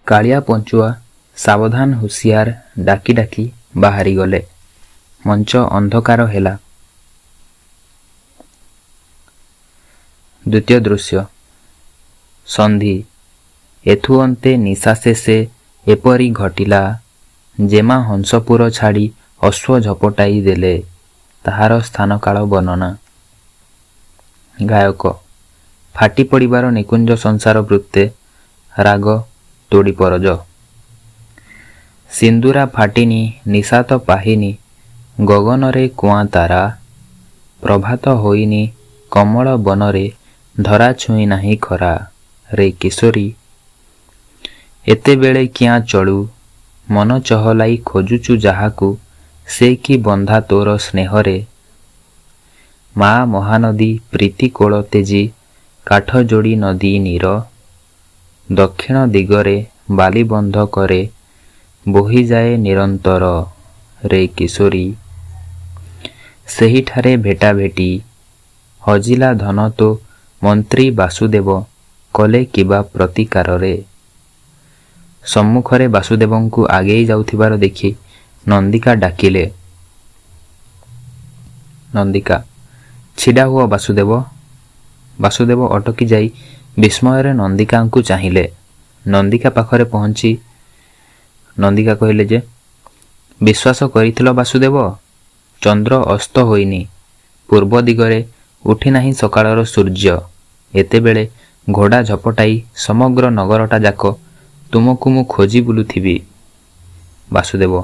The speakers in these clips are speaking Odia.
କାଳିଆ ପଞ୍ଚୁଆ ସାବଧାନ ହୁସିଆର ଡାକି ଡାକି ବାହାରିଗଲେ। ମଞ୍ଚ ଅନ୍ଧକାର ହେଲା। ଦ୍ୱିତୀୟ ଦୃଶ୍ୟ। ସନ୍ଧି। ଏଥୁ ଅନ୍ତେ ନିଶାଶେଷେ ଏପରି ଘଟିଲା। ଯେମା ହଂସପୁର ଛାଡ଼ି ଅଶ୍ୱ ଝପଟାଇ ଦେଲେ। ତାହାର ସ୍ଥାନକାଳ ବର୍ଣ୍ଣନା। ଗାୟକ। ଫାଟି ପଡ଼ିବାର ନିକୁଞ୍ଜ ସଂସାର ବୃତ୍ତେ। ରାଗ ତୋଡ଼ି ପରଜ। ସିନ୍ଦୁରା ଫାଟିନି ନିଶାତ ପାହିନି ଗଗନରେ କୁଆଁ ତାରା। ପ୍ରଭାତ ହୋଇନି କମଳ ବନରେ ଧରା ଛୁଇଁ ନାହିଁ ଖରା। ରେ କିଶୋରୀ ଏତେବେଳେ କିଆଁ ଚଳୁ ମନ ଚହଲାଇ ଖୋଜୁଛୁ ଯାହାକୁ ସେ କି ବନ୍ଧା ତୋର ସ୍ନେହରେ। ମା ମହାନଦୀ ପ୍ରୀତି କୋଳ ତେଜି କାଠ ଯୋଡ଼ି ନଦୀ ନୀର। ଦକ୍ଷିଣ ଦିଗରେ ବାଲିବନ୍ଧ କରେ ବୋହିଯାଏ ନିରନ୍ତର। ରେ କିଶୋରୀ ସେହିଠାରେ ଭେଟାଭେଟି ହଜିଲା ଧନ ତୋ ମନ୍ତ୍ରୀ ବାସୁଦେବ କଲେ କିବା ପ୍ରତିକାରରେ। ସମ୍ମୁଖରେ ବାସୁଦେବଙ୍କୁ ଆଗେଇ ଯାଉଥିବାର ଦେଖି ନନ୍ଦିକା ଡାକିଲେ। ନନ୍ଦିକା ଛିଡ଼ା ହୁଅ ବାସୁଦେବ। ବାସୁଦେବ ଅଟକି ଯାଇ ବିସ୍ମୟରେ ନନ୍ଦିକାଙ୍କୁ ଚାହିଁଲେ। ନନ୍ଦିକା ପାଖରେ ପହଞ୍ଚି ନନ୍ଦିକା କହିଲେ ଯେ, ବିଶ୍ୱାସ କରିଥିଲ ବାସୁଦେବ? ଚନ୍ଦ୍ର ଅସ୍ତ ହୋଇନି, ପୂର୍ବ ଦିଗରେ ଉଠି ନାହିଁ ସକାଳର ସୂର୍ଯ୍ୟ। ଏତେବେଳେ ଘୋଡ଼ା ଝପଟାଇ ସମଗ୍ର ନଗରଟା ଯାକ ତୁମକୁ ମୁଁ ଖୋଜି ବୁଲୁଥିବି। ବାସୁଦେବ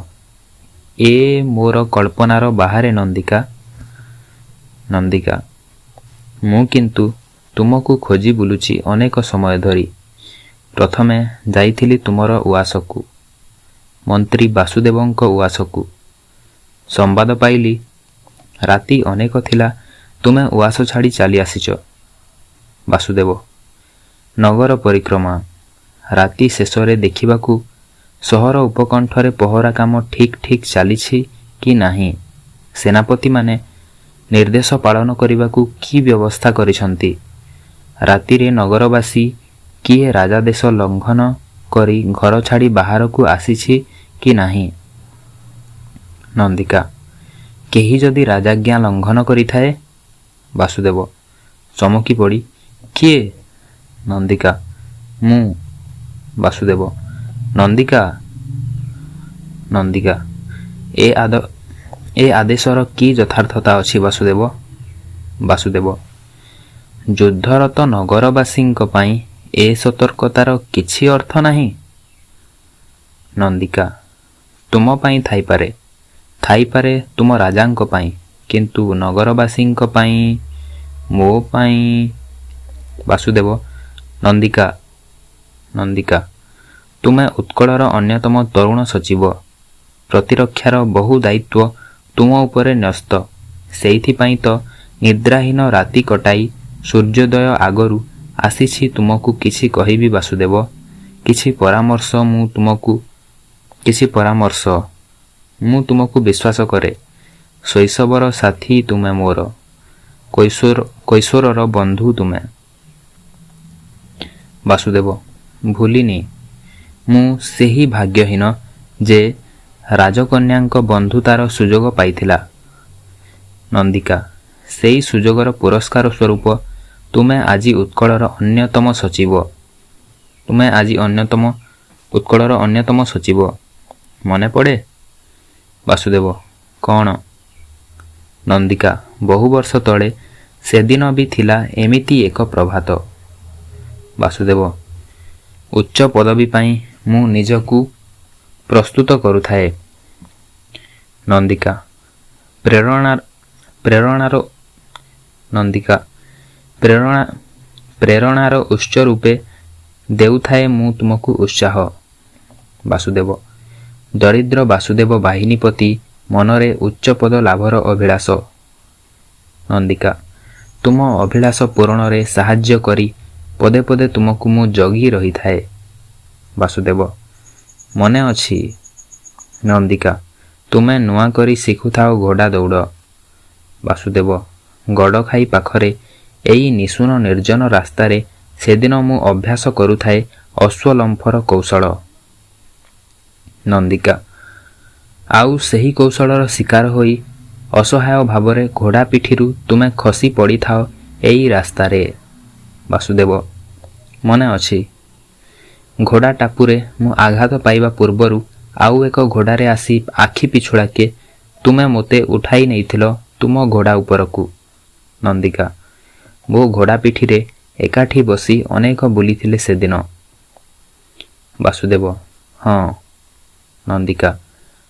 ଏ ମୋର କଳ୍ପନାର ବାହାରେ ନନ୍ଦିକା। ନନ୍ଦିକା ମୁଁ କିନ୍ତୁ ତୁମକୁ ଖୋଜି ବୁଲୁଛି ଅନେକ ସମୟ ଧରି। ପ୍ରଥମେ ଯାଇଥିଲି ତୁମର ଉଆସକୁ, ମନ୍ତ୍ରୀ ବାସୁଦେବଙ୍କ ଉଆସକୁ। ସମ୍ବାଦ ପାଇଲି ରାତି ଅନେକ ଥିଲା ତୁମେ ଉଆସ ଛାଡ଼ି ଚାଲି ଆସିଛ। ବାସୁଦେବ ନଗର ପରିକ୍ରମା। ରାତି ଶେଷରେ ଦେଖିବାକୁ ସହର ଉପକଣ୍ଠରେ ପହରା କାମ ଠିକ୍ ଠିକ୍ ଚାଲିଛି କି ନାହିଁ, ସେନାପତିମାନେ ନିର୍ଦ୍ଦେଶ ପାଳନ କରିବାକୁ କି ବ୍ୟବସ୍ଥା କରିଛନ୍ତି, ରାତିରେ ନଗରବାସୀ କିଏ ରାଜାଦେଶ ଲଙ୍ଘନ କରି ଘର ଛାଡ଼ି ବାହାରକୁ ଆସିଛି କି ନାହିଁ। ନନ୍ଦିକା କେହି ଯଦି ରାଜାଜ୍ଞା ଲଙ୍ଘନ କରିଥାଏ। ବାସୁଦେବ ଚମକି ପଡ଼ି କିଏ? ନନ୍ଦିକା ମୁଁ। ବାସୁଦେବ ନନ୍ଦିକା। ନନ୍ଦିକା ଏ ଆଦେଶର କି ଯଥାର୍ଥତା ଅଛି ବାସୁଦେବ? ବାସୁଦେବ ଯୁଦ୍ଧରତ ନଗରବାସୀଙ୍କ ପାଇଁ ଏ ସତର୍କତାର କିଛି ଅର୍ଥ ନାହିଁ। ନନ୍ଦିକା ତୁମ ପାଇଁ ଥାଇପାରେ, ଥାଇପାରେ ତୁମ ରାଜାଙ୍କ ପାଇଁ, କିନ୍ତୁ ନଗରବାସୀଙ୍କ ପାଇଁ, ମୋ ପାଇଁ। ବାସୁଦେବ ନନ୍ଦିକା। ନନ୍ଦିକା ତୁମେ ଉତ୍କଳର ଅନ୍ୟତମ ତରୁଣ ସଚିବ। ପ୍ରତିରକ୍ଷାର ବହୁ ଦାୟିତ୍ୱ ତୁମ ଉପରେ ନ୍ୟସ୍ତ। ସେଇଥିପାଇଁ ତ ନିଦ୍ରାହୀନ ରାତି କଟାଇ ସୂର୍ଯ୍ୟୋଦୟ ଆଗରୁ ଆସିଛି ତୁମକୁ କିଛି କହିବି ବାସୁଦେବ। କିଛି ପରାମର୍ଶ ମୁଁ ତୁମକୁ ବିଶ୍ୱାସ କରେ। ଶୈଶବର ସାଥୀ ତୁମେ ମୋର, କୈଶୋରର ବନ୍ଧୁ ତୁମେ। ବାସୁଦେବ ଭୁଲିନି ମୁଁ ସେହି ଭାଗ୍ୟହୀନ ଯେ ରାଜକନ୍ୟାଙ୍କ ବନ୍ଧୁତାର ସୁଯୋଗ ପାଇଥିଲା। ନନ୍ଦିକା ସେଇ ସୁଯୋଗର ପୁରସ୍କାର ସ୍ୱରୂପ ତୁମେ ଆଜି ଉତ୍କଳର ଅନ୍ୟତମ ସଚିବ। ମନେ ପଡ଼େ? ବାସୁଦେବ କ'ଣ? ନନ୍ଦିକା ବହୁ ବର୍ଷ ତଳେ ସେଦିନ ବି ଥିଲା ଏମିତି ଏକ ପ୍ରଭାତ। ବାସୁଦେବ ଉଚ୍ଚ ପଦବୀ ପାଇଁ ମୁଁ ନିଜକୁ ପ୍ରସ୍ତୁତ କରୁଥାଏ। ନନ୍ଦିକା ପ୍ରେରଣାର ଉତ୍ସ ରୂପେ ଦେଉଥାଏ ମୁଁ ତୁମକୁ ଉତ୍ସାହ। ବାସୁଦେବ ଦରିଦ୍ର ବାସୁଦେବ ବାହିନୀପତି ମନରେ ଉଚ୍ଚପଦ ଲାଭର ଅଭିଳାଷ। ନନ୍ଦିକା ତୁମ ଅଭିଳାଷ ପୂରଣରେ ସାହାଯ୍ୟ କରି ପଦେ ପଦେ ତୁମକୁ ମୁଁ ଜଗି ରହିଥାଏ। ବାସୁଦେବ ମନେ ଅଛି। ନନ୍ଦିକା ତୁମେ ନୂଆ କରି ଶିଖୁଥାଅ ଘୋଡ଼ା ଦୌଡ଼। ବାସୁଦେବ ଗଡ଼ଖାଇ ପାଖରେ ଏଇ ନିଶୂନ ନିର୍ଜନ ରାସ୍ତାରେ ସେଦିନ ମୁଁ ଅଭ୍ୟାସ କରୁଥାଏ ଅଶ୍ୱଲମ୍ଫର କୌଶଳ। ନନ୍ଦିକା ଆଉ ସେହି କୌଶଳର ଶିକାର ହୋଇ ଅସହାୟ ଭାବରେ ଘୋଡ଼ା ପିଠିରୁ ତୁମେ ଖସି ପଡ଼ିଥାଅ ଏଇ ରାସ୍ତାରେ। ବାସୁଦେବ ମନେ ଅଛି। ଘୋଡ଼ା ଟାପୁରେ ମୁଁ ଆଘାତ ପାଇବା ପୂର୍ବରୁ ଆଉ ଏକ ଘୋଡ଼ାରେ ଆସି ଆଖି ପିଛୁଳାକେ ତୁମେ ମୋତେ ଉଠାଇ ନେଇଥିଲ ତୁମ ଘୋଡ଼ା ଉପରକୁ। ନନ୍ଦିକା ମୋ ଘୋଡ଼ା ପିଠିରେ ଏକାଠି ବସି ଅନେକ ବୁଲିଥିଲେ ସେଦିନ। ବାସୁଦେବ ହଁ। ନନ୍ଦିକା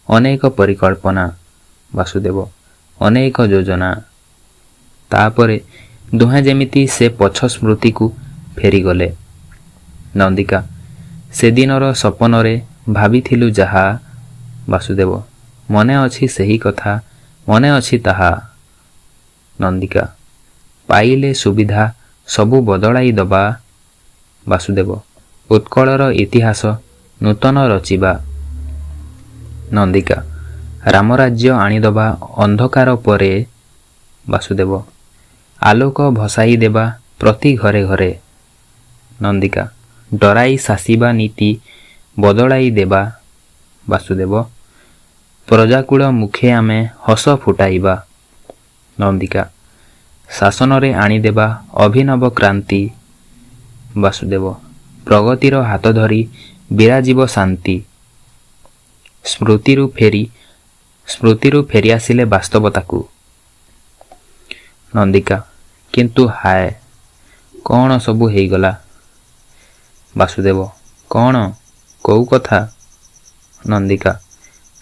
ଅନେକ ପରିକଳ୍ପନା। ବାସୁଦେବ ଅନେକ ଯୋଜନା। ତାପରେ ଦୁହେଁ ଯେମିତି ସେ ପଛ ସ୍ମୃତିକୁ ଫେରିଗଲେ। ନନ୍ଦିକା ସେଦିନର ସପନରେ ଭାବିଥିଲୁ ଯାହା। ବାସୁଦେବ ମନେ ଅଛି ସେହି କଥା, ମନେ ଅଛି ତାହା। ନନ୍ଦିକା ପାଇଲେ ସୁବିଧା ସବୁ ବଦଳାଇ ଦବା। ବାସୁଦେବ ଉତ୍କଳର ଇତିହାସ ନୂତନ ରଚିବା। ନନ୍ଦିକା ରାମରାଜ୍ୟ ଆଣିଦେବା ଅନ୍ଧକାର ପରେ। ବାସୁଦେବ ଆଲୋକ ଭସାଇ ଦେବା ପ୍ରତି ଘରେ ଘରେ। ନନ୍ଦିକା ଡରାଇ ଶାସିବା ନୀତି ବଦଳାଇ ଦେବା। ବାସୁଦେବ ପ୍ରଜାକୁଳ ମୁଖେ ଆମେ ହସ ଫୁଟାଇବା। ନନ୍ଦିକା ଶାସନରେ ଆଣିଦେବା ଅଭିନବ କ୍ରାନ୍ତି। ବାସୁଦେବ ପ୍ରଗତିର ହାତ ଧରି ବିରାଜିବ ଶାନ୍ତି। ସ୍ମୃତିରୁ ଫେରିଆସିଲେ ବାସ୍ତବତାକୁ। ନନ୍ଦିକା କିନ୍ତୁ ହାୟ କ'ଣ ସବୁ ହେଇଗଲା। ବାସୁଦେବ କ'ଣ, କୋଉ କଥା? ନନ୍ଦିକା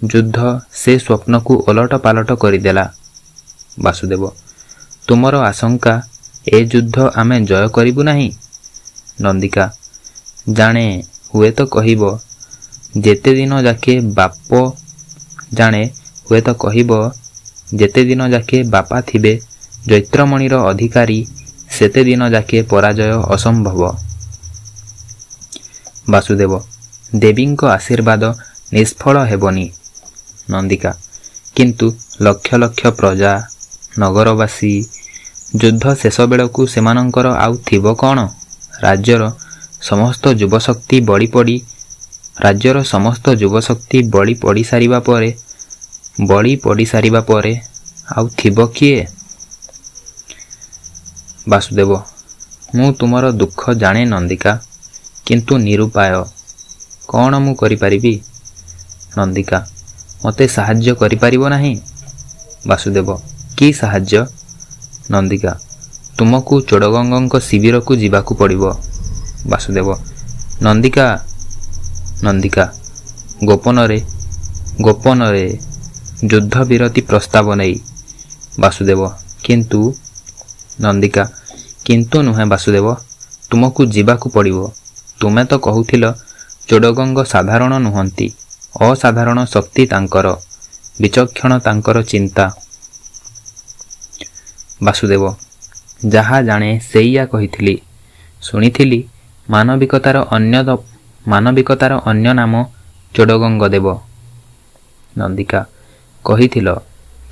ଯୁଦ୍ଧ ସେ ସ୍ୱପ୍ନକୁ ଓଲଟ ପାଲଟ କରିଦେଲା। ବାସୁଦେବ ତୁମର ଆଶଙ୍କା ଏ ଯୁଦ୍ଧ ଆମେ ଜୟ କରିବୁ ନାହିଁ। ନନ୍ଦିକା ଜାଣେ ହୁଏତ କହିବ ଯେତେଦିନ ଯାକେ ବାପା ଥିବେ ଜୈତ୍ରମଣିର ଅଧିକାରୀ ସେତେଦିନ ଯାକେ ପରାଜୟ ଅସମ୍ଭବ। ବାସୁଦେବ ଦେବୀଙ୍କ ଆଶୀର୍ବାଦ ନିଷ୍ଫଳ ହେବନି। ନନ୍ଦିକା କିନ୍ତୁ ଲକ୍ଷ ଲକ୍ଷ ପ୍ରଜା ନଗରବାସୀ, ଯୁଦ୍ଧ ଶେଷ ବେଳକୁ ସେମାନଙ୍କର ଆଉ ଥିବ କ'ଣ? ରାଜ୍ୟର ସମସ୍ତ ଯୁବଶକ୍ତି ବଳି ପଡ଼ିସାରିବା ପରେ ଆଉ ଥିବ କିଏ? ବାସୁଦେବ ମୁଁ ତୁମର ଦୁଃଖ ଜାଣେ ନନ୍ଦିକା, କିନ୍ତୁ ନିରୁପାୟ। କ'ଣ ମୁଁ କରିପାରିବି? ନନ୍ଦିକା ମୋତେ ସାହାଯ୍ୟ କରିପାରିବ ନାହିଁ। ବାସୁଦେବ କି ସାହାଯ୍ୟ? ନନ୍ଦିକା ତୁମକୁ ଚୋଡ଼ଗଙ୍ଗଙ୍କ ଶିବିରକୁ ଯିବାକୁ ପଡ଼ିବ। ବାସୁଦେବ ନନ୍ଦିକା ଗୋପନରେ ଯୁଦ୍ଧ ବିରତି ପ୍ରସ୍ତାବ ନେଇ। ବାସୁଦେବ କିନ୍ତୁ? ନନ୍ଦିକା କିନ୍ତୁ ନୁହେଁ ବାସୁଦେବ, ତୁମକୁ ଯିବାକୁ ପଡ଼ିବ। ତୁମେ ତ କହୁଥିଲ ଚୋଡ଼ଗଙ୍ଗ ସାଧାରଣ ନୁହନ୍ତି, ଅସାଧାରଣ ଶକ୍ତି ତାଙ୍କର, ବିଚକ୍ଷଣ ତାଙ୍କର ଚିନ୍ତା। ବାସୁଦେବ ଯାହା ଜାଣେ ସେଇଆ କହିଥିଲି। ଶୁଣିଥିଲି ମାନବିକତାର ଅନ୍ୟ ନାମ ଚୋଡ଼ଗଙ୍ଗ ଦେବ। ନନ୍ଦିକା କହିଥିଲ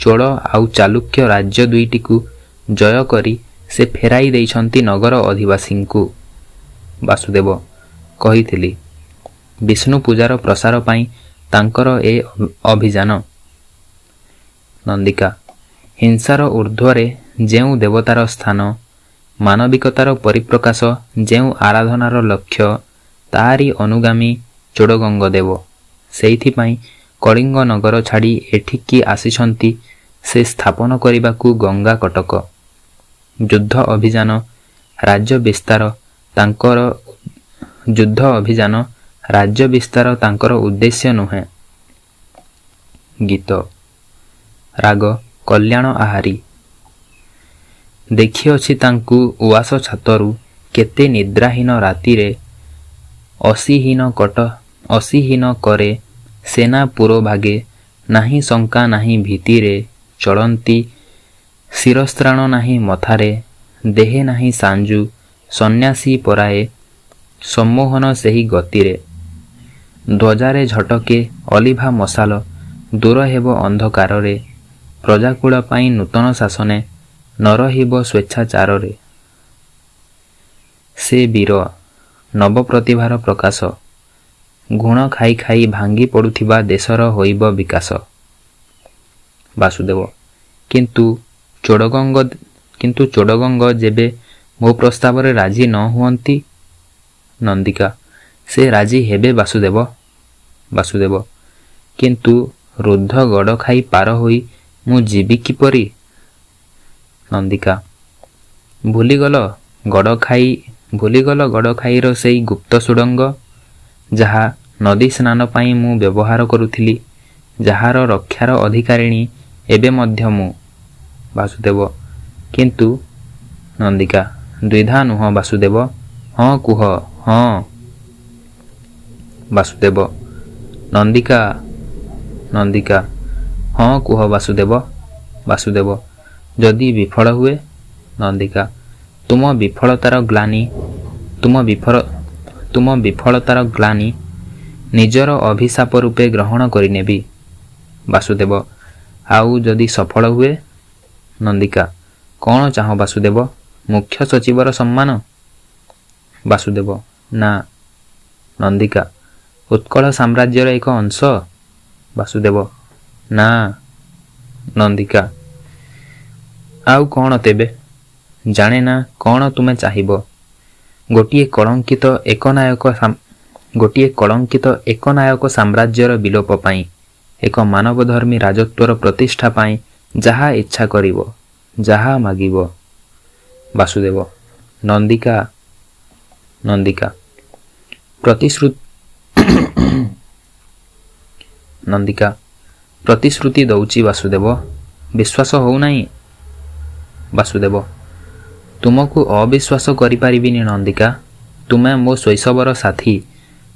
ଚୋଳ ଆଉ ଚାଲୁକ୍ୟ ରାଜ୍ୟ ଦୁଇଟିକୁ ଜୟ କରି ସେ ଫେରାଇ ଦେଇଛନ୍ତି ନଗର ଅଧିବାସୀଙ୍କୁ। ବାସୁଦେବ କହିଥିଲି ବିଷ୍ଣୁ ପୂଜାର ପ୍ରସାର ପାଇଁ ତାଙ୍କର ଏ ଅଭିଯାନ। ନନ୍ଦିକା ହିଂସାର ଊର୍ଦ୍ଧ୍ୱରେ ଯେଉଁ ଦେବତାର ସ୍ଥାନ, ମାନବିକତାର ପରିପ୍ରକାଶ ଯେଉଁ ଆରାଧନାର ଲକ୍ଷ୍ୟ, ତାହାରି ଅନୁଗାମୀ ଚୋଡ଼ଗଙ୍ଗ ଦେବ। ସେଇଥିପାଇଁ କଳିଙ୍ଗ ନଗର ଛାଡ଼ି ଏଠିକି ଆସିଛନ୍ତି ସେ ସ୍ଥାପନ କରିବାକୁ ଗଙ୍ଗା କଟକ। ଯୁଦ୍ଧ ଅଭିଯାନ ରାଜ୍ୟ ବିସ୍ତାର ତାଙ୍କର ଉଦ୍ଦେଶ୍ୟ ନୁହେଁ। ଗୀତ ରାଗ କଲ୍ୟାଣ ଆହାରି। ଦେଖିଅଛି ତାଙ୍କୁ ଉଆସ ଛାତରୁ କେତେ ନିଦ୍ରାହୀନ ରାତିରେ ଅସିହୀନ କରେ ସେନା ପୁରୋଭାଗେ, ନାହିଁ ଶଙ୍କା ନାହିଁ ଭୀତିରେ ଚଳନ୍ତି, ଶିରସ୍ତ୍ରାଣ ନାହିଁ ମଥାରେ, ଦେହେ ନାହିଁ ସାଞ୍ଜୁ, ସନ୍ନ୍ୟାସୀ ପରାଏ ସମ୍ମୋହନ ସେହି ଗତିରେ। ଧ୍ୱଜାରେ ଝଟକେ ଅଲିଭା ମଶାଲ, ଦୂର ହେବ ଅନ୍ଧକାରରେ, ପ୍ରଜାକୁଳ ପାଇଁ ନୂତନ ଶାସନେ ନ ରହିବ ସ୍ୱେଚ୍ଛାଚାରରେ। ସେ ବୀର ନବପ୍ରତିଭାର ପ୍ରକାଶ, ଗୁଣ ଖାଇ ଖାଇ ଭାଙ୍ଗି ପଡ଼ୁଥିବା ଦେଶର ହୋଇବ ବିକାଶ। ବାସୁଦେବ କିନ୍ତୁ ଚୋଡ଼ଗଙ୍ଗ ଯେବେ ମୋ ପ୍ରସ୍ତାବରେ ରାଜି ନ ହୁଅନ୍ତି? ନନ୍ଦିକା ସେ ରାଜି ହେବେ ବାସୁଦେବ। ବାସୁଦେବ କିନ୍ତୁ ରୁଦ୍ଧ ଗଡ଼ ଖାଇ ପାର ହୋଇ ମୁଁ ଯିବି କିପରି? ନନ୍ଦିକା ଭୁଲିଗଲ ଗଡ଼ ଖାଇର ସେଇ ଗୁପ୍ତ ସୁଡ଼ଙ୍ଗ, ଯାହା ନଦୀ ସ୍ନାନ ପାଇଁ ମୁଁ ବ୍ୟବହାର କରୁଥିଲି, ଯାହାର ରକ୍ଷାର ଅଧିକାରିଣୀ ଏବେ ମଧ୍ୟ ମୁଁ। ବାସୁଦେବ କିନ୍ତୁ ନନ୍ଦିକା ଦ୍ୱିଧା ନୁହଁ ବାସୁଦେବ, ହଁ କୁହ ହଁ। ବାସୁଦେବ ନନ୍ଦିକା ହଁ କୁହ ବାସୁଦେବ। ବାସୁଦେବ ଯଦି ବିଫଳ ହୁଏ? ନନ୍ଦିକା ତୁମ ବିଫଳତାର ଗ୍ଳାନି ନିଜର ଅଭିଶାପ ରୂପେ ଗ୍ରହଣ କରିନେବି। ବାସୁଦେବ ଆଉ ଯଦି ସଫଳ ହୁଏ? ନନ୍ଦିକା କ'ଣ ଚାହଁ ବାସୁଦେବ? ମୁଖ୍ୟ ସଚିବର ସମ୍ମାନ? ବାସୁଦେବ ନା। ନନ୍ଦିକା ଉତ୍କଳ ସାମ୍ରାଜ୍ୟର ଏକ ଅଂଶ? ବାସୁଦେବ ନା। ନନ୍ଦିକା ଆଉ କ'ଣ ତେବେ? ଜାଣେ ନା କ'ଣ ତୁମେ ଚାହିଁବ। ଗୋଟିଏ କଳଙ୍କିତ ଏକନାୟକ ସାମ୍ରାଜ୍ୟର ବିଲୋପ ପାଇଁ, ଏକ ମାନବଧର୍ମୀ ରାଜତ୍ୱର ପ୍ରତିଷ୍ଠା ପାଇଁ ଯାହା ଇଚ୍ଛା କରିବ, ଯାହା ମାଗିବ। ବାସୁଦେବ ନନ୍ଦିକା ପ୍ରତିଶ୍ରୁତି ଦଉଛି ବାସୁଦେବ, ବିଶ୍ୱାସ ହେଉନାହିଁ? ବାସୁଦେବ ତୁମକୁ ଅବିଶ୍ୱାସ କରିପାରିବିନି ନନ୍ଦିକା। ତୁମେ ମୋ ଶୈଶବର ସାଥୀ,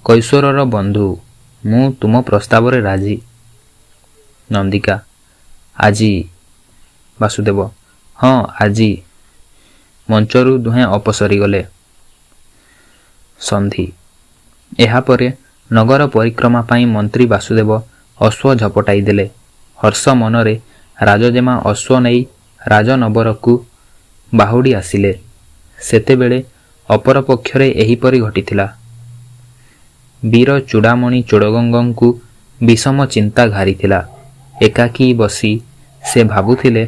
କୈଶୋରର ବନ୍ଧୁ। ମୁଁ ତୁମ ପ୍ରସ୍ତାବରେ ରାଜି। ନନ୍ଦିକା ଆଜି? ବାସୁଦେବ ହଁ ଆଜି। ମଞ୍ଚରୁ ଦୁହେଁ ଅପସରି ଗଲେ। ସନ୍ଧି। ଏହାପରେ ନଗର ପରିକ୍ରମା ପାଇଁ ମନ୍ତ୍ରୀ ବାସୁଦେବ ଅଶ୍ୱ ଝପଟାଇ ଦେଲେ। ହର୍ଷ ମନରେ ରାଜଜେମା ଅଶ୍ୱ ନେଇ ରାଜନବରକୁ ବାହୁଡ଼ି ଆସିଲେ। ସେତେବେଳେ ଅପରପକ୍ଷରେ ଏହିପରି ଘଟିଥିଲା। ବୀର ଚୂଡ଼ାମଣି ଚୋଡ଼ଗଙ୍ଗଙ୍କୁ ବିଷମ ଚିନ୍ତା ଘାରିଥିଲା। ଏକାକୀ ବସି ସେ ଭାବୁଥିଲେ।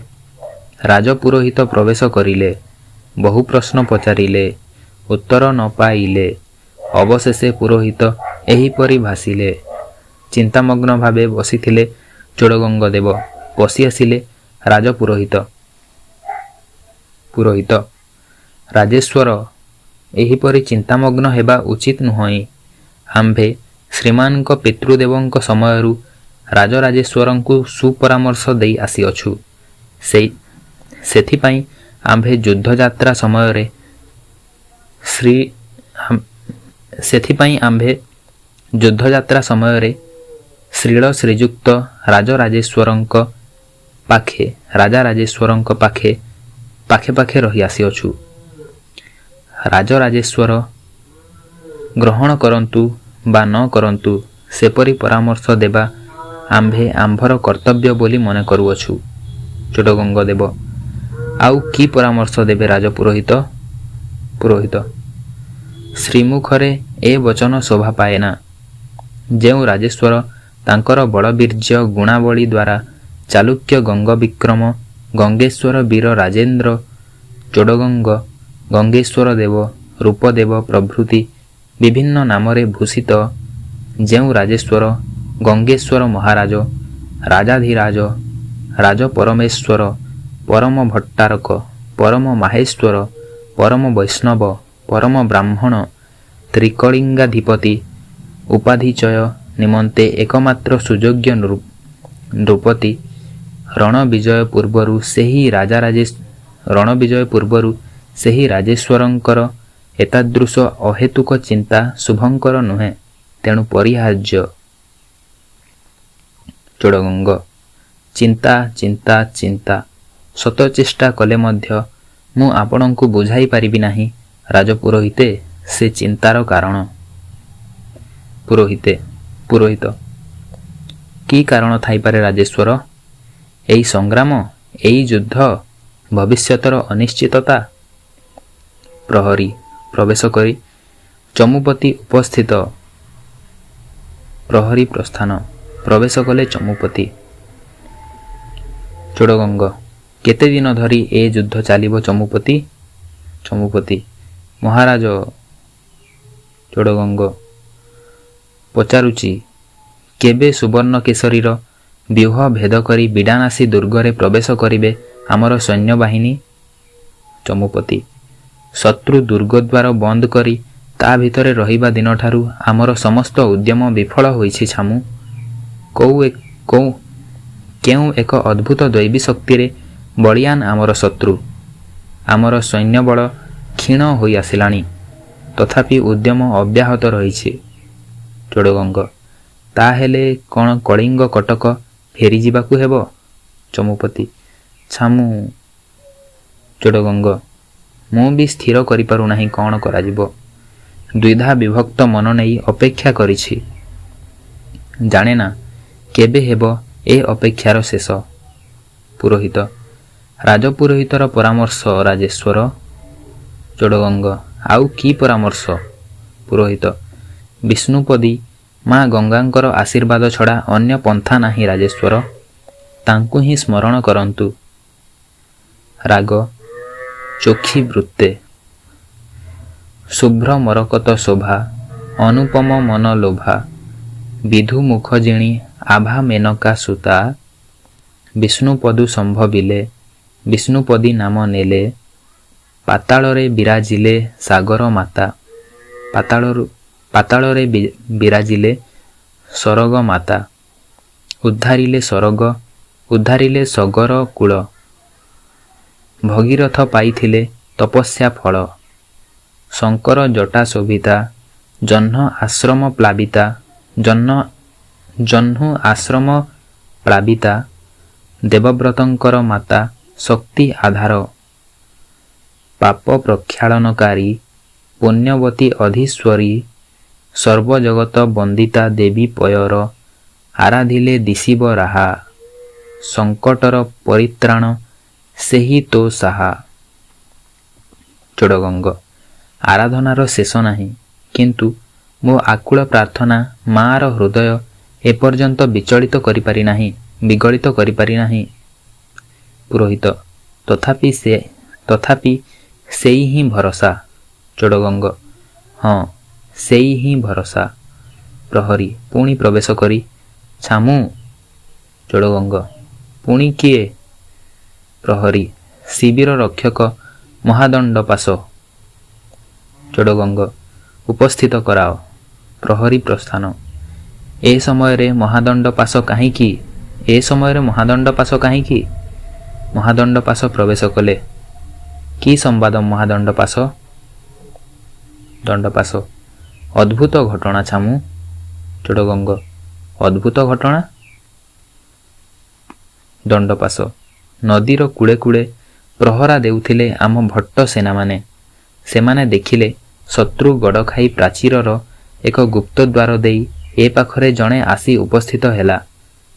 ରାଜପୁରୋହିତ ପ୍ରବେଶ କରିଲେ। ବହୁ ପ୍ରଶ୍ନ ପଚାରିଲେ, ଉତ୍ତର ନ ପାଇଲେ। ଅବଶେଷେ ପୁରୋହିତ ଏହିପରି ଭାସିଲେ। ଚିନ୍ତାମଗ୍ନ ଭାବେ ବସିଥିଲେ ଚୋଡ଼ଗଙ୍ଗ ଦେବ। ପଶି ଆସିଲେ ରାଜପୁରୋହିତ। ପୁରୋହିତ ରାଜେଶ୍ୱର, ଏହିପରି ଚିନ୍ତାମଗ୍ନ ହେବା ଉଚିତ ନୁହେଁ। ଆମ୍ଭେ ଶ୍ରୀମାନଙ୍କ ପିତୃଦେବଙ୍କ ସମୟରୁ ରାଜରାଜେଶ୍ୱରଙ୍କୁ ସୁପରାମର୍ଶ ଦେଇ ଆସିଅଛୁ। ସେଥିପାଇଁ ଆମ୍ଭେ ଯୁଦ୍ଧଯାତ୍ରା ସମୟରେ ଶ୍ରୀଳ ଶ୍ରୀଯୁକ୍ତ ରାଜରାଜେଶ୍ୱରଙ୍କ ପାଖେ ରହି ଆସିଅଛୁ। ରାଜରାଜେଶ୍ୱର ଗ୍ରହଣ କରନ୍ତୁ ବା ନ କରନ୍ତୁ, ସେପରି ପରାମର୍ଶ ଦେବା ଆମ୍ଭର କର୍ତ୍ତବ୍ୟ ବୋଲି ମନେ କରୁଅଛୁ। ଚୋଡ଼ଗଙ୍ଗ ଦେବ ଆଉ କି ପରାମର୍ଶ ଦେବେ ରାଜପୁରୋହିତ? ପୁରୋହିତ ଶ୍ରୀମୁଖରେ ଏ ବଚନ ଶୋଭା ପାଏନା। ଯେଉଁ ରାଜେଶ୍ୱର ତାଙ୍କର ବଳବୀର୍ଯ୍ୟ ଗୁଣାବଳୀ ଦ୍ୱାରା ଚାଲୁକ୍ୟ ଗଙ୍ଗବିକ୍ରମ, ଗଙ୍ଗେଶ୍ୱର ବୀର ରାଜେନ୍ଦ୍ର, ଚୋଡ଼ଗଙ୍ଗ, ଗଙ୍ଗେଶ୍ୱର ଦେବ, ରୂପଦେବ ପ୍ରଭୃତି ବିଭିନ୍ନ ନାମରେ ଭୂଷିତ, ଯେଉଁ ରାଜେଶ୍ୱର ଗଙ୍ଗେଶ୍ୱର ମହାରାଜ, ରାଜାଧିରାଜ, ରାଜପରମେଶ୍ୱର, ପରମ ଭଟ୍ଟାରକ, ପରମ ମାହେଶ୍ୱର, ପରମ ବୈଷ୍ଣବ, ପରମ ବ୍ରାହ୍ମଣ, ତ୍ରିକଳିଙ୍ଗାଧିପତି ଉପାଧିଚୟ ନିମନ୍ତେ ଏକମାତ୍ର ସୁଯୋଗ୍ୟ ନୃପତି, ରଣବିଜୟ ପୂର୍ବରୁ ସେହି ରାଜେଶ୍ୱରଙ୍କର ଏତାଦୃଶ ଅହେତୁକ ଚିନ୍ତା ଶୁଭଙ୍କର ନୁହେଁ, ତେଣୁ ପରିହାର୍ଯ୍ୟ। ଚୋଡ଼ଗଙ୍ଗ ଚିନ୍ତା ଶତ ଚେଷ୍ଟା କଲେ ମଧ୍ୟ ମୁଁ ଆପଣଙ୍କୁ ବୁଝାଇ ପାରିବି ନାହିଁ ରାଜପୁରୋହିତେ ସେ ଚିନ୍ତାର କାରଣ। ପୁରୋହିତ କି କାରଣ ଥାଇପାରେ ରାଜେଶ୍ୱର? ଏଇ ସଂଗ୍ରାମ, ଏଇ ଯୁଦ୍ଧ, ଭବିଷ୍ୟତର ଅନିଶ୍ଚିତତା। ପ୍ରହରୀ ପ୍ରବେଶ କରି ଚମୁପତି ଉପସ୍ଥିତ। ପ୍ରହରୀ ପ୍ରସ୍ଥାନ। ପ୍ରବେଶ କଲେ ଚମୁପତି। ଚୋଡ଼ଗଙ୍ଗ କେତେ ଦିନ ଧରି ଏ ଯୁଦ୍ଧ ଚାଲିବ ଚମୁପତି? ଚମୁପତି ମହାରାଜ। ଚୋଡ଼ଗଙ୍ଗ ପଚାରୁଛି, କେବେ ସୁବର୍ଣ୍ଣକେଶରୀର ବ୍ୟୁହ ଭେଦ କରି ବିଡ଼ାନାସୀ ଦୁର୍ଗରେ ପ୍ରବେଶ କରିବେ ଆମର ସୈନ୍ୟବାହିନୀ? ଚମୁପତି ଶତ୍ରୁ ଦୁର୍ଗଦ୍ୱାର ବନ୍ଦ କରି ତା ଭିତରେ ରହିବା ଦିନଠାରୁ ଆମର ସମସ୍ତ ଉଦ୍ୟମ ବିଫଳ ହୋଇଛି ଛାମୁ। କେଉଁ ଏକ ଅଦ୍ଭୁତ ଦୈବୀ ଶକ୍ତିରେ ବଳିୟାନ ଆମର ଶତ୍ରୁ। ଆମର ସୈନ୍ୟବଳ କ୍ଷୀଣ ହୋଇ ଆସିଲାଣି, ତଥାପି ଉଦ୍ୟମ ଅବ୍ୟାହତ ରହିଛି। ଚୋଡ଼ଗଙ୍ଗ ତାହେଲେ କ'ଣ କଳିଙ୍ଗ କଟକ ଫେରିଯିବାକୁ ହେବ? ଚମୁପତି ଛାମୁ। ଚୋଡ଼ଗଙ୍ଗ ମୁଁ ବି ସ୍ଥିର କରିପାରୁନାହିଁ କ'ଣ କରାଯିବ। ଦ୍ୱିଧା ବିଭକ୍ତ ମନ ନେଇ ଅପେକ୍ଷା କରିଛି। ଜାଣେନା କେବେ ହେବ ଏ ଅପେକ୍ଷାର ଶେଷ। ପୁରୋହିତ ରାଜପୁରୋହିତର ପରାମର୍ଶ ରାଜେଶ୍ୱର। ଚୋଡ଼ଗଙ୍ଗ ଆଉ କି ପରାମର୍ଶ? ପୁରୋହିତ ବିଷ୍ଣୁପଦୀ ମା ଗଙ୍ଗାଙ୍କର ଆଶୀର୍ବାଦ ଛଡ଼ା ଅନ୍ୟ ପନ୍ଥା ନାହିଁ ରାଜେଶ୍ୱର। ତାଙ୍କୁ ହିଁ ସ୍ମରଣ କରନ୍ତୁ। ରାଗ ଚୋଖୀ ବୃତ୍ତେ। ଶୁଭ୍ର ମରକତ ଶୋଭା ଅନୁପମ ମନ ଲୋଭା ବିଧୁ ମୁଖ ଜିଣି ଆଭା ମେନକା ସୁତା ବିଷ୍ଣୁପଦୁ ସମ୍ଭବିଲେ ବିଷ୍ଣୁପଦୀ ନାମ ନେଲେ ପାତାଳରେ ବିରାଜିଲେ ସାଗର ମାତା ପାତାଳରେ ବିରାଜିଲେ ସରଗ ମାତା ଉଦ୍ଧାରିଲେ ସଗର କୂଳ ଭଗୀରଥ ପାଇଥିଲେ ତପସ୍ୟା ଫଳ ଶଙ୍କର ଜଟା ଶୋଭିତା ଜହ୍ନ ଆଶ୍ରମ ପ୍ଲାବିତା ଦେବବ୍ରତଙ୍କର ମାତା ଶକ୍ତି ଆଧାର ପାପ ପ୍ରକ୍ଷାଳନକାରୀ ପୁଣ୍ୟବତୀ ଅଧୀଶ୍ୱରୀ ସର୍ବଜଗତ ବନ୍ଦିତା ଦେବୀ ପୟର ଆରାଧିଲେ ଦିଶିବ ରାହା ସଙ୍କଟର ପରିତ୍ରାଣ ସେହି ତୋ ସାହା। ଚୋଡ଼ଗଙ୍ଗ ଆରାଧନାର ଶେଷ ନାହିଁ, କିନ୍ତୁ ମୋ ଆକୁଳ ପ୍ରାର୍ଥନା ମା'ର ହୃଦୟ ଏପର୍ଯ୍ୟନ୍ତ ବିଗଳିତ କରିପାରି ନାହିଁ। ପୁରୋହିତ ତଥାପି ସେଇ ହିଁ ଭରସା। ଚୋଡ଼ଗଙ୍ଗ ହଁ, ସେଇ ହିଁ ଭରସା। ପ୍ରହରୀ ପୁଣି ପ୍ରବେଶ କରି ଛାମୁ। ଚୋଡ଼ଗଙ୍ଗ ପୁଣି କିଏ? ପ୍ରହରୀ ଶିବିର ରକ୍ଷକ ମହାଦଣ୍ଡପାଶ। ଚୋଡ଼ଗଙ୍ଗ ଉପସ୍ଥିତ କରାଅ। ପ୍ରହରୀ ପ୍ରସ୍ଥାନ। ଏ ସମୟରେ ମହାଦଣ୍ଡପାଶ କାହିଁକି? ମହାଦଣ୍ଡପାଶ ପ୍ରବେଶ କଲେ। କି ସମ୍ବାଦ ମହାଦଣ୍ଡପାଶ? ଦଣ୍ଡପାଶ ଅଦ୍ଭୁତ ଘଟଣା ଛାମୁ। ଚୋଡ଼ଗଙ୍ଗ ଅଦ୍ଭୁତ ଘଟଣା? ଦଣ୍ଡପାଶ ନଦୀର କୂଳେ କୂଳେ ପ୍ରହରା ଦେଉଥିଲେ ଆମ ଭଟ୍ଟ ସେନାମାନେ। ସେମାନେ ଦେଖିଲେ ଶତ୍ରୁ ଗଡ଼ଖାଇ ପ୍ରାଚୀରର ଏକ ଗୁପ୍ତଦ୍ୱାର ଦେଇ ଏ ପାଖରେ ଜଣେ ଆସି ଉପସ୍ଥିତ ହେଲା,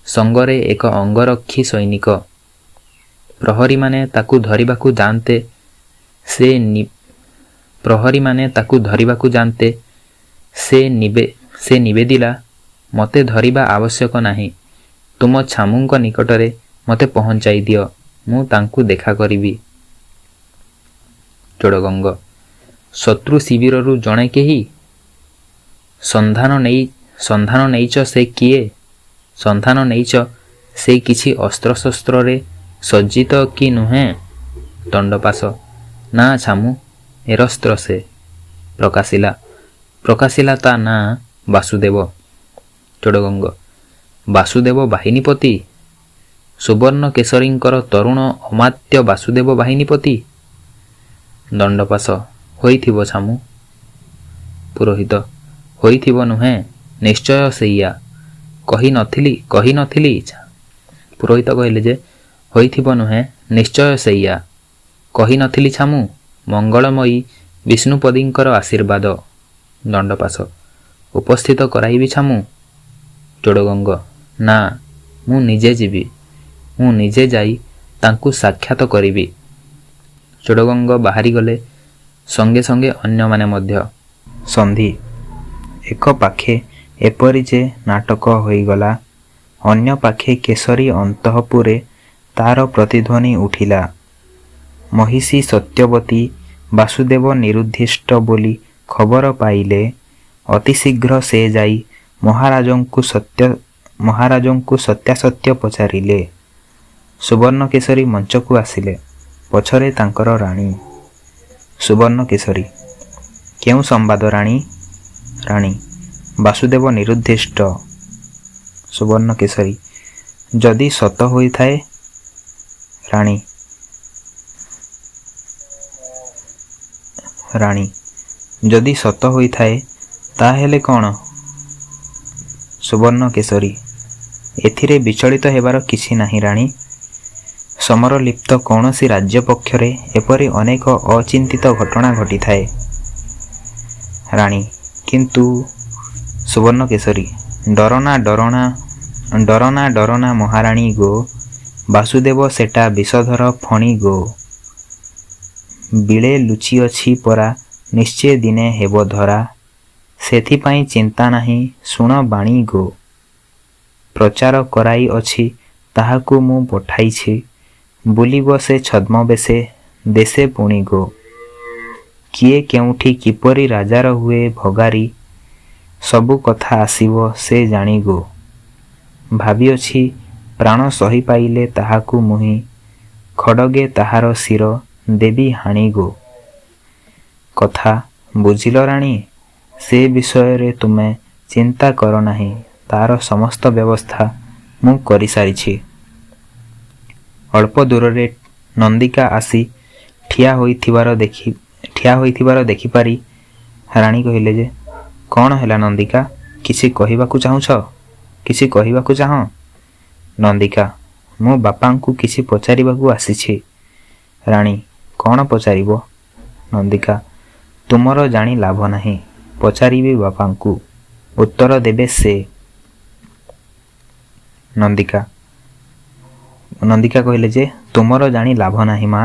ସଙ୍ଗରେ ଏକ ଅଙ୍ଗରକ୍ଷୀ ସୈନିକ। ପ୍ରହରୀମାନେ ତାକୁ ଧରିବାକୁ ଯାନ୍ତେ ସେ ନିବେଦିଲା, ମୋତେ ଧରିବା ଆବଶ୍ୟକ ନାହିଁ। ତୁମ ଛାମୁଙ୍କ ନିକଟରେ ମୋତେ ପହଞ୍ଚାଇ ଦିଅ, ମୁଁ ତାଙ୍କୁ ଦେଖା କରିବି। ଚୋଡ଼ଗଙ୍ଗ ଶତ୍ରୁ ଶିବିରରୁ ଜଣେ କେହି? ସନ୍ଧାନ ନେଇଛ ସେ କିଏ? ସନ୍ଧାନ ନେଇଛ ସେ କିଛି ଅସ୍ତ୍ରଶସ୍ତ୍ରରେ ସଜ୍ଜିତ କି ନୁହେଁ? ଦଣ୍ଡପାଶ ନା ଛାମୁ, ନିରସ୍ତ୍ର ସେ। ପ୍ରକାଶିଲା ତା ନାଁ ବାସୁଦେବ। ଚୋଡ଼ଗଙ୍ଗ ବାସୁଦେବ ବାହିନୀପତି? ସୁବର୍ଣ୍ଣକେଶରୀଙ୍କର ତରୁଣ ଅମାତ୍ୟ ବାସୁଦେବ ବାହିନୀପତି? ଦଣ୍ଡପାଶ ହୋଇଥିବ ଛାମୁ। ପୁରୋହିତ ହୋଇଥିବ ନୁହେଁ, ନିଶ୍ଚୟ ସେଇଆ। କହିନଥିଲି। ପୁରୋହିତ କହିଲେ ଯେ ହୋଇଥିବ ନୁହେଁ, ନିଶ୍ଚୟ ସେଇଆ। କହିନଥିଲି ଛାମୁ, ମଙ୍ଗଳମୟୀ ବିଷ୍ଣୁପଦୀଙ୍କର ଆଶୀର୍ବାଦ। ଦଣ୍ଡପାଶ ଉପସ୍ଥିତ କରାଇବି ଛାମୁ। ଚୋଡ଼ଗଙ୍ଗ ନା, ମୁଁ ନିଜେ ଯିବି। ମୁଁ ନିଜେ ଯାଇ ତାଙ୍କୁ ସାକ୍ଷାତ କରିବି। ଚୋଡ଼ଗଙ୍ଗ ବାହାରିଗଲେ, ସଙ୍ଗେ ସଙ୍ଗେ ଅନ୍ୟମାନେ ମଧ୍ୟ। ସନ୍ଧି ଏକ ପାଖେ ଏପରି ଯେ ନାଟକ ହୋଇଗଲା। ଅନ୍ୟ ପାଖେ କେଶରୀ ଅନ୍ତଃପୁରେ ତାର ପ୍ରତିଧ୍ୱନି ଉଠିଲା। ମହିଷୀ ସତ୍ୟବତୀ ବାସୁଦେବ ନିରୁଦ୍ଦିଷ୍ଟ ବୋଲି ଖବର ପାଇଲେ। ଅତିଶୀଘ୍ର ସେ ଯାଇ ମହାରାଜଙ୍କୁ ସତ୍ୟାସତ୍ୟ ପଚାରିଲେ। ସୁବର୍ଣ୍ଣକେଶରୀ ମଞ୍ଚକୁ ଆସିଲେ। ପଛରେ ତାଙ୍କର ରାଣୀ। ସୁବର୍ଣ୍ଣକେଶରୀ, କେଉଁ ସମ୍ବାଦ ରାଣୀ? ରାଣୀ, ବାସୁଦେବ ନିରୁଦ୍ଦିଷ୍ଟ। ସୁବର୍ଣ୍ଣକେଶରୀ, ଯଦି ସତ ହୋଇଥାଏ? ରାଣୀ, ଯଦି ସତ ହୋଇଥାଏ ତାହେଲେ କ'ଣ? ସୁବର୍ଣ୍ଣକେଶରୀ, ଏଥିରେ ବିଚଳିତ ହେବାର କିଛି ନାହିଁ ରାଣୀ। ସମରଲିପ୍ତ କୌଣସି ରାଜ୍ୟ ପକ୍ଷରେ ଏପରି ଅନେକ ଅଚିନ୍ତିତ ଘଟଣା ଘଟିଥାଏ। ରାଣୀ, କିନ୍ତୁ? ସୁବର୍ଣ୍ଣକେଶରୀ, ଡରନା ମହାରାଣୀ ଗୋ। ବାସୁଦେବ ସେଟା ବିଷଧର ଫଣୀ ଗୋ। ବିଳେ ଲୁଚିଅଛି ପରା, ନିଶ୍ଚେ ଦିନେ ହେବ ଧରା। ସେଥିପାଇଁ ଚିନ୍ତା ନାହିଁ, ଶୁଣ ବାଣୀ ଗୋ। ପ୍ରଚାର କରାଇ ଅଛି, ତାହାକୁ ମୁଁ ପଠାଇଛି। ବୁଲିବ ସେ ଛଦ୍ମବେଶେ, ଦେଶେ ପୁଣି ଗୋ। କିଏ କେଉଁଠି କିପରି ରାଜାର ହୁଏ ଭଗାରି, ସବୁ କଥା ଆସିବ ସେ ଜାଣି ଗୋ। ଭାବିଅଛି ପ୍ରାଣ ସହି ପାଇଲେ ତାହାକୁ ମୁହିଁ, ଖଡ଼ଗେ ତାହାର ଶିର ଦେବି ହାଣି ଗୋ। କଥା ବୁଝିଲ ରାଣୀ? ସେ ବିଷୟରେ ତୁମେ ଚିନ୍ତା କର ନାହିଁ, ତାର ସମସ୍ତ ବ୍ୟବସ୍ଥା ମୁଁ କରିସାରିଛି। ଅଳ୍ପ ଦୂରରେ ନନ୍ଦିକା ଆସି ଠିଆ ହୋଇଥିବାର ଦେଖିପାରି ରାଣୀ କହିଲେ ଯେ, କ'ଣ ହେଲା ନନ୍ଦିକା? କିଛି କହିବାକୁ ଚାହଁ? ନନ୍ଦିକା, ମୁଁ ବାପାଙ୍କୁ କିଛି ପଚାରିବାକୁ ଆସିଛି। ରାଣୀ, କ'ଣ ପଚାରିବ? ନନ୍ଦିକା, ତୁମର ଜାଣି ଲାଭ ନାହିଁ। ପଚାରିବି ବାପାଙ୍କୁ, ଉତ୍ତର ଦେବେ ସେ। ନନ୍ଦିକା କହିଲେ ଯେ, ତୁମର ଜାଣି ଲାଭ ନାହିଁ ମା।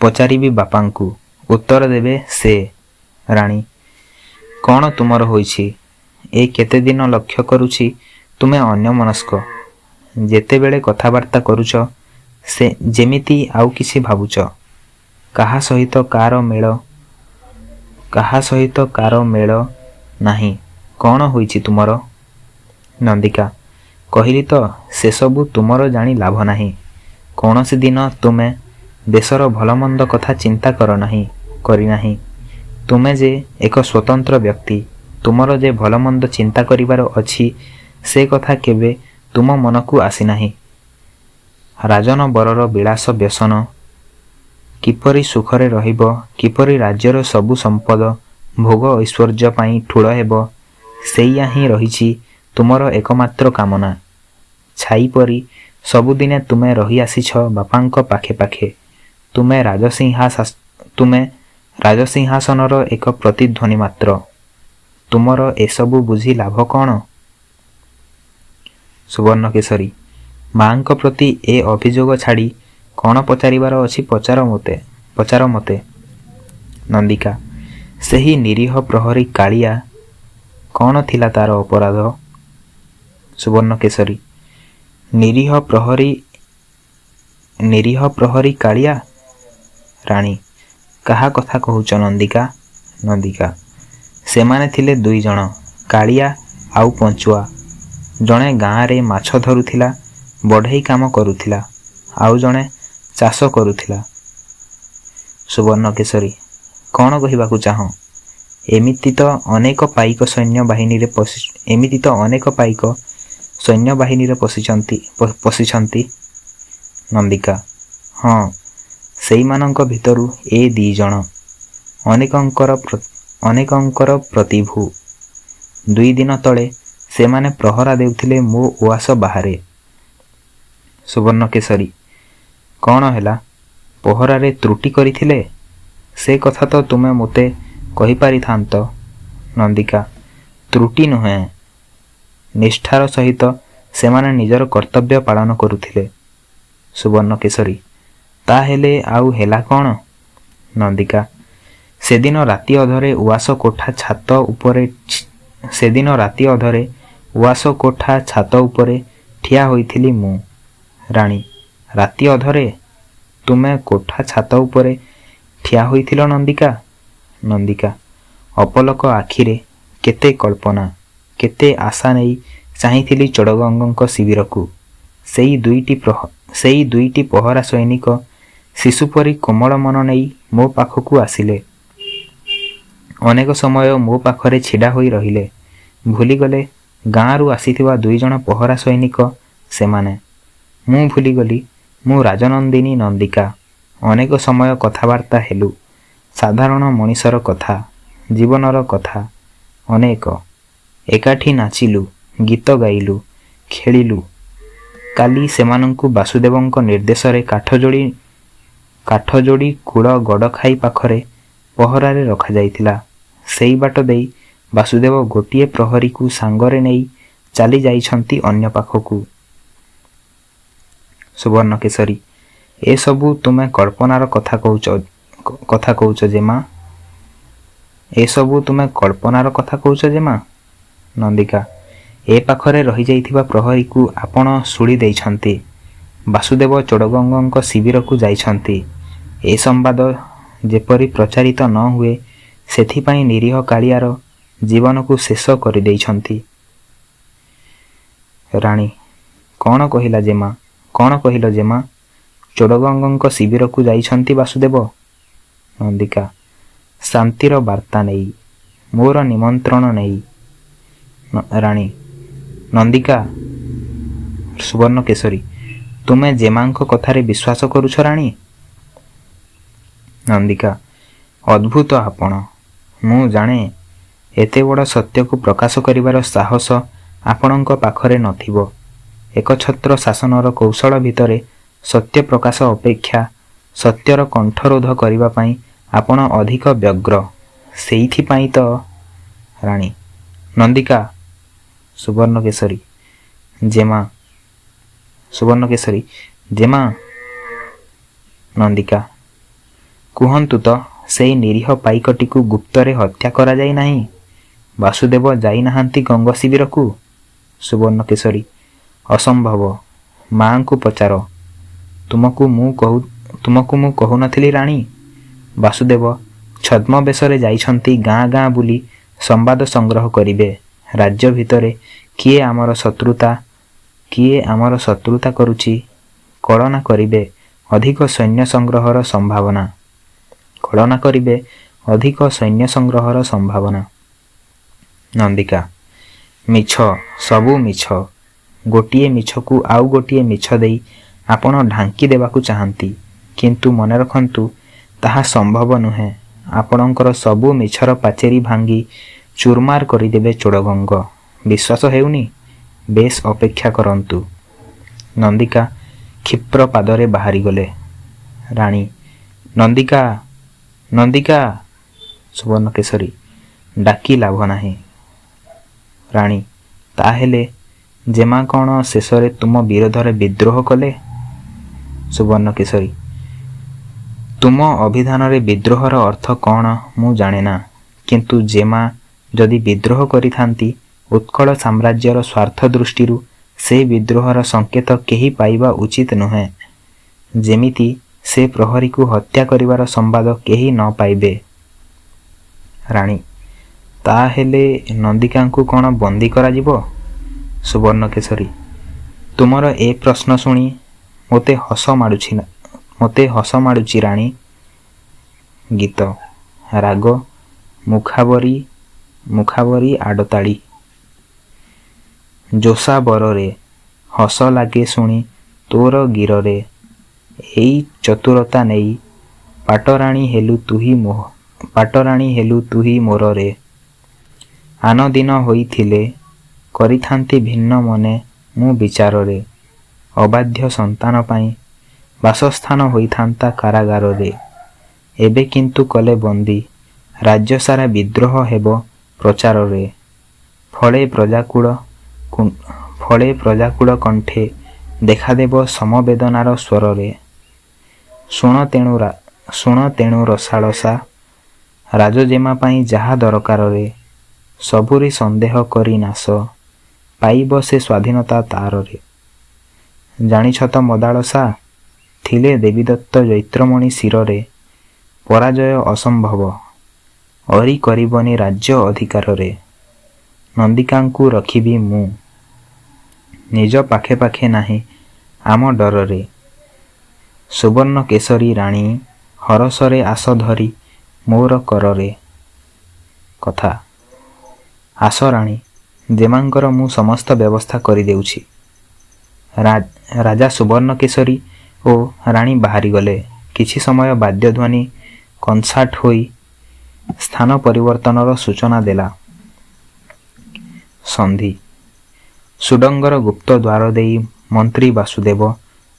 ପଚାରିବି ବାପାଙ୍କୁ, ଉତ୍ତର ଦେବେ ସେ। ରାଣୀ, କ'ଣ ତୁମର ହୋଇଛି? ଏ କେତେଦିନ ଲକ୍ଷ୍ୟ କରୁଛି ତୁମେ ଅନ୍ୟମନସ୍କ। ଯେତେବେଳେ କଥାବାର୍ତ୍ତା କରୁଛ ଯେମିତି ଆଉ କିଛି ଭାବୁଛ। କାହା ସହିତ କାର ମେଳ ନାହିଁ। କ'ଣ ହୋଇଛି ତୁମର? ନନ୍ଦିକା, କହିଲି ତ, ସେସବୁ ତୁମର ଜାଣି ଲାଭ ନାହିଁ। କୌଣସି ଦିନ ତୁମେ ଦେଶର ଭଲମନ୍ଦ କଥା ଚିନ୍ତା କରିନାହିଁ। ତୁମେ ଯେ ଏକ ସ୍ୱତନ୍ତ୍ର ବ୍ୟକ୍ତି, ତୁମର ଯେ ଭଲମନ୍ଦ ଚିନ୍ତା କରିବାର ଅଛି, ସେ କଥା କେବେ ତୁମ ମନକୁ ଆସିନାହିଁ। ରାଜନ ବରର ବିଳାସ ବ୍ୟସନ, କିପରି ସୁଖରେ ରହିବ, କିପରି ରାଜ୍ୟର ସବୁ ସମ୍ପଦ ଭୋଗ ଐଶ୍ୱର୍ଯ୍ୟ ପାଇଁ ଠୁଳ ହେବ, ସେଇଆ ହିଁ ରହିଛି ତୁମର ଏକମାତ୍ର କାମନା। ଛାଇ ପରି ସବୁଦିନେ ତୁମେ ରହି ଆସିଛ ବାପାଙ୍କ ପାଖେ ପାଖେ। ତୁମେ ରାଜସିଂହାସନର ଏକ ପ୍ରତିଧ୍ୱନି ମାତ୍ର। ତୁମର ଏସବୁ ବୁଝି ଲାଭ କ'ଣ? ସୁବର୍ଣ୍ଣକେଶରୀ, ମାଙ୍କ ପ୍ରତି ଏ ଅଭିଯୋଗ ଛାଡ଼ି କ'ଣ ପଚାରିବାର ଅଛି ପଚାର ମୋତେ। ନନ୍ଦିକା, ସେହି ନିରୀହ ପ୍ରହରୀ କାଳିଆ, କ'ଣ ଥିଲା ତାର ଅପରାଧ? ସୁବର୍ଣ୍ଣକେଶରୀ, ନିରୀହ ପ୍ରହରୀ କାଳିଆ? ରାଣୀ, କାହା କଥା କହୁଛ ନନ୍ଦିକା? ନନ୍ଦିକା, ସେମାନେ ଥିଲେ 2 ଜଣ, କାଳିଆ ଆଉ ପଞ୍ଚୁଆ। ଜଣେ ଗାଁରେ ମାଛ ଧରୁଥିଲା, ବଢ଼େଇ କାମ କରୁଥିଲା, ଆଉ ଜଣେ ଚାଷ କରୁଥିଲା। ସୁବର୍ଣ୍ଣକେଶରୀ, କ'ଣ କହିବାକୁ ଚାହଁ? ଏମିତି ତ ଅନେକ ପାଇକ ସୈନ୍ୟବାହିନୀରେ ପଶିଛନ୍ତି। ନନ୍ଦିକା, ହଁ, ସେଇମାନଙ୍କ ଭିତରୁ ଏ 2 ଜଣ ଅନେକଙ୍କର ପ୍ରତିଭୁ। 2 ଦିନ ତଳେ ସେମାନେ ପ୍ରହରା ଦେଉଥିଲେ ମୋ ଉଆସ ବାହାରେ। ସୁବର୍ଣ୍ଣକେଶରୀ, କ'ଣ ହେଲା? ପହରାରେ ତ୍ରୁଟି କରିଥିଲେ? ସେ କଥା ତ ତୁମେ ମୋତେ କହିପାରିଥାନ୍ତ। ନନ୍ଦିକା, ତ୍ରୁଟି ନୁହେଁ, ନିଷ୍ଠାର ସହିତ ସେମାନେ ନିଜର କର୍ତ୍ତବ୍ୟ ପାଳନ କରୁଥିଲେ। ସୁବର୍ଣ୍ଣକେଶରୀ, ତାହେଲେ ଆଉ ହେଲା କ'ଣ? ନନ୍ଦିକା, ସେଦିନ ରାତି ଅଧରେ ଉଆସ କୋଠା ଛାତ ଉପରେ ସେଦିନ ରାତି ଅଧରେ ଉଆସ କୋଠା ଛାତ ଉପରେ ଠିଆ ହୋଇଥିଲି ମୁଁ। ରାଣୀ, ରାତି ଅଧରେ ତୁମେ କୋଠା ଛାତ ଉପରେ ଠିଆ ହୋଇଥିଲ ନନ୍ଦିକା? ନନ୍ଦିକା ଅପଲକ ଆଖିରେ କେତେ କଳ୍ପନା, କେତେ ଆଶା ନେଇ ଚାହିଁଥିଲି ଚୋଡ଼ଗଙ୍ଗଙ୍କ ଶିବିରକୁ। ସେଇ ଦୁଇଟି ପହରା ସୈନିକ ଶିଶୁ ପରି କୋମଳ ମନ ନେଇ ମୋ ପାଖକୁ ଆସିଲେ। ଅନେକ ସମୟ ମୋ ପାଖରେ ଛିଡ଼ା ହୋଇ ରହିଲେ। ଭୁଲିଗଲେ ଗାଁରୁ ଆସିଥିବା 2 ଜଣ ପହରା ସୈନିକ ସେମାନେ। ମୁଁ ଭୁଲିଗଲି ମୁଁ ରାଜନନ୍ଦିନୀ ନନ୍ଦିକା। ଅନେକ ସମୟ କଥାବାର୍ତ୍ତା ହେଲୁ। ସାଧାରଣ ମଣିଷର କଥା, ଜୀବନର କଥା ଅନେକ। ଏକାଠି ନାଚିଲୁ, ଗୀତ ଗାଇଲୁ, ଖେଳିଲୁ। କାଲି ସେମାନଙ୍କୁ ବାସୁଦେବଙ୍କ ନିର୍ଦ୍ଦେଶରେ କାଠଯୋଡ଼ି କୂଳ ଗଡ଼ଖାଇ ପାଖରେ ପହରାରେ ରଖାଯାଇଥିଲା। ସେଇ ବାଟ ଦେଇ ବାସୁଦେବ ଗୋଟିଏ ପ୍ରହରୀକୁ ସାଙ୍ଗରେ ନେଇ ଚାଲି ଯାଇଛନ୍ତି ଅନ୍ୟ ପାଖକୁ। ସୁବର୍ଣ୍ଣକେଶରୀ ଏସବୁ ତୁମେ କଳ୍ପନାର କଥା କହୁଛ ଜେମା? ଏସବୁ ତୁମେ କଳ୍ପନାର କଥା କହୁଛ ଜେମା? ନନ୍ଦିକା ଏ ପାଖରେ ରହିଯାଇଥିବା ପ୍ରହରୀକୁ ଆପଣ ଶୁଳି ଦେଇଛନ୍ତି। ବାସୁଦେବ ଚୋଡ଼ଗଙ୍ଗଙ୍କ ଶିବିରକୁ ଯାଇଛନ୍ତି। ଏ ସମ୍ବାଦ ଯେପରି ପ୍ରଚାରିତ ନ ହୁଏ ସେଥିପାଇଁ ନିରୀହ କାଳିଆର ଜୀବନକୁ ଶେଷ କରିଦେଇଛନ୍ତି। ରାଣୀ କ'ଣ କହିଲା ଜେମା? କ'ଣ କହିଲ ଜେମା? ଚୋଡ଼ଗଙ୍ଗଙ୍କ ଶିବିରକୁ ଯାଇଛନ୍ତି ବାସୁଦେବ? ନନ୍ଦିକା ଶାନ୍ତିର ବାର୍ତ୍ତା ନେଇ, ମୋର ନିମନ୍ତ୍ରଣ ନେଇ। ରାଣୀ ନନ୍ଦିକା ସୁବର୍ଣ୍ଣକେଶରୀ ତୁମେ ଜେମାଙ୍କ କଥାରେ ବିଶ୍ୱାସ କରୁଛ ରାଣୀ? ନନ୍ଦିକା ଅଦ୍ଭୁତ ଆପଣ। ମୁଁ ଜାଣେ ଏତେ ବଡ଼ ସତ୍ୟକୁ ପ୍ରକାଶ କରିବାର ସାହସ ଆପଣଙ୍କ ପାଖରେ ନଥିବ। ଏକଛତ୍ର ଶାସନର କୌଶଳ ଭିତରେ ସତ୍ୟ ପ୍ରକାଶ ଅପେକ୍ଷା ସତ୍ୟର କଣ୍ଠରୋଧ କରିବା ପାଇଁ ଆପଣ ଅଧିକ ବ୍ୟଗ୍ର। ସେଇଥିପାଇଁ ତ। ରାଣୀ ନନ୍ଦିକା ସୁବର୍ଣ୍ଣକେଶରୀ ଜେମା। ସୁବର୍ଣ୍ଣକେଶରୀ ଜେମା। ନନ୍ଦିକା କୁହନ୍ତୁ ତ ସେଇ ନିରୀହ ପାଇକଟିକୁ ଗୁପ୍ତରେ ହତ୍ୟା କରାଯାଇ ନାହିଁ? ବାସୁଦେବ ଯାଇନାହାନ୍ତି ଗଙ୍ଗ ଶିବିରକୁ? ସୁବର୍ଣ୍ଣକେଶରୀ ଅସମ୍ଭବ। ମାଆଙ୍କୁ ପଚାର। ତୁମକୁ ମୁଁ କହୁନଥିଲି ରାଣୀ? ବାସୁଦେବ ଛଦ୍ମବେଶରେ ଯାଇଛନ୍ତି ଗାଁ ଗାଁ ବୁଲି ସମ୍ବାଦ ସଂଗ୍ରହ କରିବେ। ରାଜ୍ୟ ଭିତରେ କିଏ ଆମର ଶତ୍ରୁତା କରୁଛି କଳନା କରିବେ ଅଧିକ ସୈନ୍ୟ ସଂଗ୍ରହର ସମ୍ଭାବନା। ନନ୍ଦିକା ମିଛ, ସବୁ ମିଛ। ଗୋଟିଏ ମିଛକୁ ଆଉ ଗୋଟିଏ ମିଛ ଦେଇ ଆପଣ ଢାଙ୍କି ଦେବାକୁ ଚାହାନ୍ତି, କିନ୍ତୁ ମନେ ରଖନ୍ତୁ ତାହା ସମ୍ଭବ ନୁହେଁ। ଆପଣଙ୍କର ସବୁ ମିଛର ପାଚେରୀ ଭାଙ୍ଗି ଚୁରମାର କରିଦେବେ ଚୋଡ଼ଗଙ୍ଗ। ବିଶ୍ୱାସ ହେଉନି? ବେଶ୍ ଅପେକ୍ଷା କରନ୍ତୁ। ନନ୍ଦିକା କ୍ଷିପ୍ର ପାଦରେ ବାହାରିଗଲେ। ରାଣୀ ନନ୍ଦିକା ନନ୍ଦିକା ସୁବର୍ଣ୍ଣକେଶରୀ ଡାକି ଲାଭ ନାହିଁ। ରାଣୀ ତାହେଲେ ଜେମା କ'ଣ ଶେଷରେ ତୁମ ବିରୋଧରେ ବିଦ୍ରୋହ କଲେ? ସୁବର୍ଣ୍ଣକେଶରୀ ତୁମ ଅଭିଧାନରେ ବିଦ୍ରୋହର ଅର୍ଥ କ'ଣ ମୁଁ ଜାଣେନା, କିନ୍ତୁ ଜେମା ଯଦି ବିଦ୍ରୋହ କରିଥାନ୍ତି ଉତ୍କଳ ସାମ୍ରାଜ୍ୟର ସ୍ୱାର୍ଥ ଦୃଷ୍ଟିରୁ ସେ ବିଦ୍ରୋହର ସଂକେତ କେହି ପାଇବା ଉଚିତ ନୁହେଁ। ଯେମିତି ସେ ପ୍ରହରୀକୁ ହତ୍ୟା କରିବାର ସମ୍ବାଦ କେହି ନ ପାଇବେ। ରାଣୀ ତାହେଲେ ନନ୍ଦିକାଙ୍କୁ କ'ଣ ବନ୍ଦୀ କରାଯିବ? ସୁବର୍ଣ୍ଣକେଶରୀ ତୁମର ଏ ପ୍ରଶ୍ନ ଶୁଣି ମୋତେ ହସ ମାଡ଼ୁଛି ରାଣୀ। ଗୀତ ରାଗ ମୁଖାବରୀ ଆଡ଼ତାଳି। ଜୋଷା ବରରେ ହସ ଲାଗେ ଶୁଣି ତୋର ଗୀରରେ। ଏଇ ଚତୁରତା ନେଇ ପାଟରାଣୀ ହେଲୁ ତୁହି ମୋରରେ। ଆନ ଦିନ ହୋଇଥିଲେ କରିଥାନ୍ତି ଭିନ୍ନ ମନେ ମୁଁ ବିଚାରରେ। ଅବାଧ୍ୟ ସନ୍ତାନ ପାଇଁ ବାସସ୍ଥାନ ହୋଇଥାନ୍ତା କାରାଗାରରେ। ଏବେ କିନ୍ତୁ କଲେ ବନ୍ଦୀ, ରାଜ୍ୟସାରା ବିଦ୍ରୋହ ହେବ ପ୍ରଚାରରେ। ଫଳେ ପ୍ରଜାକୁଳ କଣ୍ଠେ ଦେଖାଦେବ ସମବେଦନାର ସ୍ୱରରେ। ଶୁଣ ତେଣୁ ରସାଳସା, ରାଜଜେମା ପାଇଁ ଯାହା ଦରକାରରେ। ସବୁରି ସନ୍ଦେହ କରି ନାଶ, ପାଇବ ସେ ସ୍ୱାଧୀନତା ତାରରେ। ଜାଣିଛ ତ ମଦାଳସା, ଥିଲେ ଦେବୀଦତ୍ତ ଚୈତ୍ରମଣି ଶିରରେ, ପରାଜୟ ଅସମ୍ଭବ, ଅରି କରିବନି ରାଜ୍ୟ ଅଧିକାରରେ। ନନ୍ଦିକାଙ୍କୁ ରଖିବି ମୁଁ, ନିଜ ପାଖେ ପାଖେ ନାହିଁ ଆମ ଡରରେ। ସୁବର୍ଣ୍ଣ କେଶରୀ ରାଣୀ, ହରସରେ ଆସ ଧରି ମୋର କରରେ। କଥା, ଆସ ରାଣୀ, ଦେମାଙ୍କର ମୁଁ ସମସ୍ତ ବ୍ୟବସ୍ଥା କରିଦେଉଛି। ରାଜା ସୁବର୍ଣ୍ଣକେଶରୀ ଓ ରାଣୀ ବାହାରିଗଲେ। କିଛି ସମୟ ବାଦ୍ୟଧ୍ୱନି କନ୍ସାର୍ଟ ହୋଇ ସ୍ଥାନ ପରିବର୍ତ୍ତନର ସୂଚନା ଦେଲା। ସନ୍ଧି। ସୁଡ଼ଙ୍ଗର ଗୁପ୍ତ ଦ୍ୱାର ଦେଇ ମନ୍ତ୍ରୀ ବାସୁଦେବ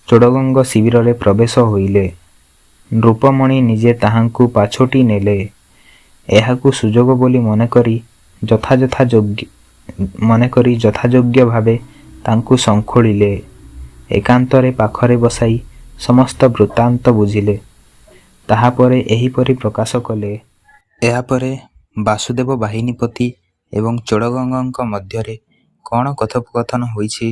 ଚୋଡ଼ଗଙ୍ଗ ଶିବିରରେ ପ୍ରବେଶ ହୋଇଲେ। ନୃପମଣି ନିଜେ ତାହାଙ୍କୁ ପାଛୋଟି ନେଲେ। ଏହାକୁ ସୁଯୋଗ ବୋଲି ମନେକରି ଯଥାଯୋଗ୍ୟ ଭାବେ ତାଙ୍କୁ ଶଙ୍ଖୋଳିଲେ। ଏକାନ୍ତରେ ପାଖରେ ବସାଇ ସମସ୍ତ ବୃତ୍ତାନ୍ତ ବୁଝିଲେ। ତାହାପରେ ଏହିପରି ପ୍ରକାଶ କଲେ। ଏହାପରେ ବାସୁଦେବ ବାହିନୀପତି ଏବଂ ଚୋଡ଼ଗଙ୍ଗଙ୍କ ମଧ୍ୟରେ କ'ଣ କଥୋପକଥନ ହୋଇଛି